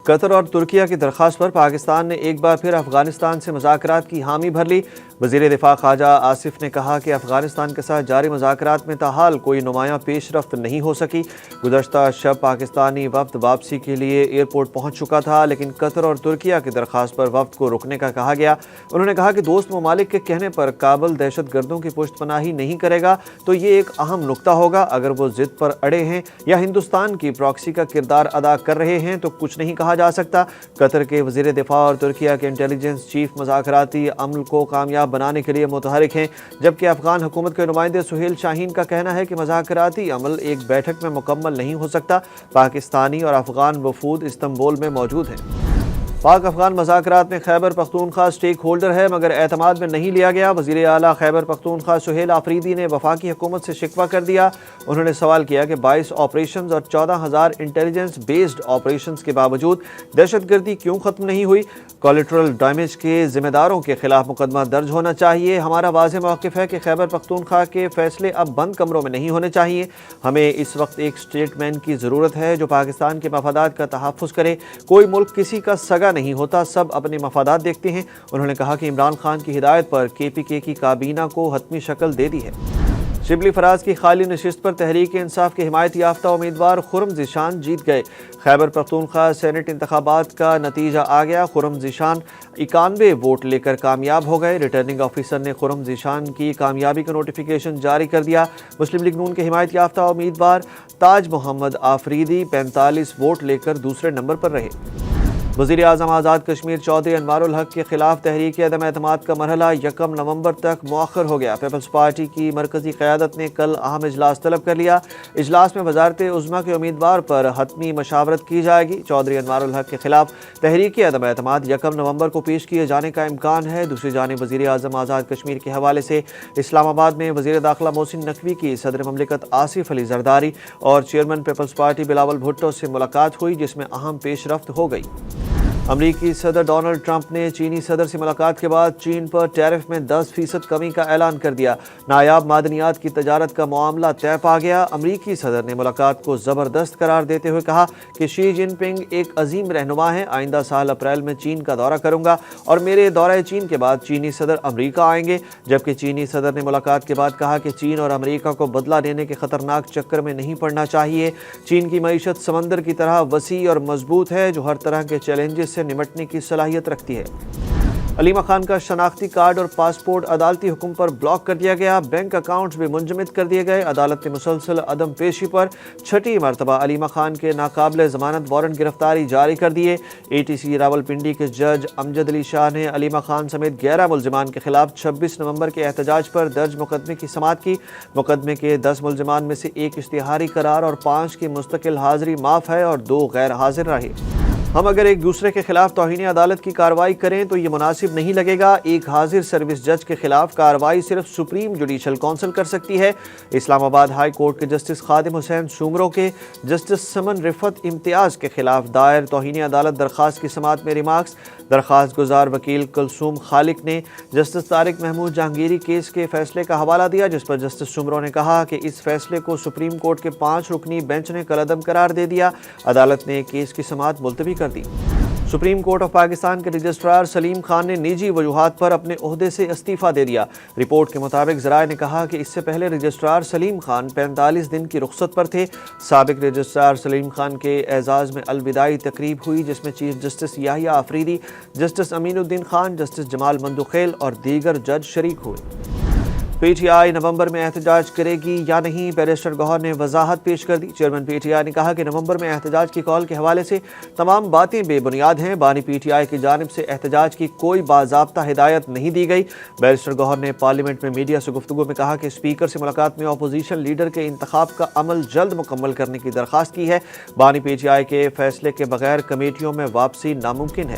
قطر اور ترکیہ کی درخواست پر پاکستان نے ایک بار پھر افغانستان سے مذاکرات کی حامی بھر لی۔ وزیر دفاع خواجہ آصف نے کہا کہ افغانستان کے ساتھ جاری مذاکرات میں تاحال کوئی نمایاں پیش رفت نہیں ہو سکی۔ گزشتہ شب پاکستانی وفد واپسی کے لیے ایئرپورٹ پہنچ چکا تھا، لیکن قطر اور ترکیہ کی درخواست پر وفد کو رکنے کا کہا گیا۔ انہوں نے کہا کہ دوست ممالک کے کہنے پر کابل دہشت گردوں کی پشت پناہی نہیں کرے گا تو یہ ایک اہم نکتہ ہوگا۔ اگر وہ ضد پر اڑے ہیں یا ہندوستان کی پراکسی کا کردار ادا کر رہے ہیں تو کچھ نہیں کہا جا سکتا۔ قطر کے وزیر دفاع اور ترکیہ کے انٹیلیجنس چیف مذاکراتی عمل کو کامیاب بنانے کے لیے متحرک ہیں، جبکہ افغان حکومت کے نمائندے سہیل شاہین کا کہنا ہے کہ مذاکراتی عمل ایک بیٹھک میں مکمل نہیں ہو سکتا۔ پاکستانی اور افغان وفود استنبول میں موجود ہیں۔ پاک افغان مذاکرات میں خیبر پختونخوا اسٹیک ہولڈر ہے مگر اعتماد میں نہیں لیا گیا۔ وزیر اعلیٰ خیبر پختونخوا سہیل آفریدی نے وفاقی حکومت سے شکوہ کر دیا۔ انہوں نے سوال کیا کہ 22 آپریشنز اور 14,000 انٹیلیجنس بیسڈ آپریشنز کے باوجود دہشت گردی کیوں ختم نہیں ہوئی۔ کولیٹرل ڈیمیج کے ذمہ داروں کے خلاف مقدمہ درج ہونا چاہیے۔ ہمارا واضح موقف ہے کہ خیبر پختونخوا کے فیصلے اب بند کمروں میں نہیں ہونے چاہیے۔ ہمیں اس وقت ایک اسٹیٹ مین کی ضرورت ہے جو پاکستان کے مفادات کا تحفظ کرے۔ کوئی ملک کسی کا سگا نہیں ہوتا، سب اپنے مفادات دیکھتے ہیں۔ انہوں نے کہا کہ عمران خان کی ہدایت پر KPK کی کابینہ کو حتمی شکل دے دی ہے۔ شبلی فراز کی خالی نشست پر تحریک انصاف کے حمایت یافتہ امیدوار خرم ذیشان جیت گئے۔ خیبر پختونخوا سینٹ انتخابات کا نتیجہ آ گیا۔ خرم ذیشان 91 ووٹ لے کر کامیاب ہو گئے۔ ریٹرننگ آفیسر نے خرم ذیشان کی کامیابی کا نوٹیفیکیشن جاری کر دیا۔ مسلم لیگ نون کے حمایت یافتہ امیدوار تاج محمد آفریدی 45 ووٹ لے کر دوسرے نمبر پر رہے۔ وزیر اعظم آزاد کشمیر چودھری انوار الحق کے خلاف تحریک عدم اعتماد کا مرحلہ 1 نومبر تک مؤخر ہو گیا۔ پیپلز پارٹی کی مرکزی قیادت نے کل اہم اجلاس طلب کر لیا۔ اجلاس میں وزارت عظمیٰ کے امیدوار پر حتمی مشاورت کی جائے گی۔ چودھری انوار الحق کے خلاف تحریک عدم اعتماد 1 نومبر کو پیش کیے جانے کا امکان ہے۔ دوسری جانب وزیر اعظم آزاد کشمیر کے حوالے سے اسلام آباد میں وزیر داخلہ محسن نقوی کی صدر مملکت آصف علی زرداری اور chairman Peoples Party Bilawal Bhutto سے ملاقات ہوئی، جس میں اہم پیش رفت ہو گئی۔ امریکی صدر ڈونلڈ ٹرمپ نے چینی صدر سے ملاقات کے بعد چین پر ٹیرف میں 10% کمی کا اعلان کر دیا۔ نایاب معدنیات کی تجارت کا معاملہ طے پا گیا۔ امریکی صدر نے ملاقات کو زبردست قرار دیتے ہوئے کہا کہ شی جن پنگ ایک عظیم رہنما ہیں۔ آئندہ سال اپریل میں چین کا دورہ کروں گا اور میرے دورہ چین کے بعد چینی صدر امریکہ آئیں گے۔ جبکہ چینی صدر نے ملاقات کے بعد کہا کہ چین اور امریکہ کو بدلہ لینے کے خطرناک چکر میں نہیں پڑنا چاہیے۔ چین کی معیشت سمندر کی طرح وسیع اور مضبوط ہے جو ہر طرح کے چیلنجز سے نمٹنے کی صلاحیت رکھتی ہے۔ علیمہ خان کا شناختی کارڈ اور پاسپورٹ عدالتی حکم پر بلاک کر دیا گیا۔ بینک اکاؤنٹس بھی منجمد کر دیے گئے۔ عدالت نے مسلسل عدم پیشی پر 6ٹی مرتبہ علیمہ خان کے ناقابل ضمانت وارنٹ گرفتاری جاری کر دیے۔ ATC راولپنڈی کے جج امجد علی شاہ نے علیمہ خان سمیت 11 ملزمان کے خلاف 26 نومبر کے احتجاج پر درج مقدمے کی سماعت کی۔ مقدمے کے 10 ملزمان میں سے 1 اشتہاری قرار اور 5 کی مستقل حاضری معاف ہے اور 2 غیر حاضر رہے۔ ہم اگر ایک دوسرے کے خلاف توہین عدالت کی کارروائی کریں تو یہ مناسب نہیں لگے گا۔ ایک حاضر سروس جج کے خلاف کارروائی صرف سپریم جوڈیشل کونسل کر سکتی ہے۔ اسلام آباد ہائی کورٹ کے جسٹس خادم حسین سومرو کے جسٹس سمن رفت امتیاز کے خلاف دائر توہین عدالت درخواست کی سماعت میں ریمارکس۔ درخواست گزار وکیل کلثوم خالق نے جسٹس طارق محمود جہانگیری کیس کے فیصلے کا حوالہ دیا، جس پر جسٹس سومرو نے کہا کہ اس فیصلے کو سپریم کورٹ کے 5 رکنی بینچ نے کالعدم قرار دے دیا۔ عدالت نے کیس کی سماعت ملتوی کر دی۔ سپریم کورٹ آف پاکستان کے رجسٹرار سلیم خان نے نجی وجوہات پر اپنے عہدے سے استعفیٰ دے دیا۔ رپورٹ کے مطابق ذرائع نے کہا کہ اس سے پہلے رجسٹرار سلیم خان 45 دن کی رخصت پر تھے۔ سابق رجسٹرار سلیم خان کے اعزاز میں الوداعی تقریب ہوئی، جس میں چیف جسٹس یحییٰ آفریدی، جسٹس امین الدین خان، جسٹس جمال مندوخیل اور دیگر جج شریک ہوئے۔ PTI نومبر میں احتجاج کرے گی یا نہیں، بیرسٹر گوہر نے وضاحت پیش کر دی۔ چیئرمین PTI نے کہا کہ نومبر میں احتجاج کی کال کے حوالے سے تمام باتیں بے بنیاد ہیں۔ بانی PTI کی جانب سے احتجاج کی کوئی باضابطہ ہدایت نہیں دی گئی۔ بیرسٹر گوہر نے پارلیمنٹ میں میڈیا سے گفتگو میں کہا کہ اسپیکر سے ملاقات میں اپوزیشن لیڈر کے انتخاب کا عمل جلد مکمل کرنے کی درخواست کی ہے۔ بانی PTI کے فیصلے کے بغیر کمیٹیوں میں واپسی ناممکن ہے۔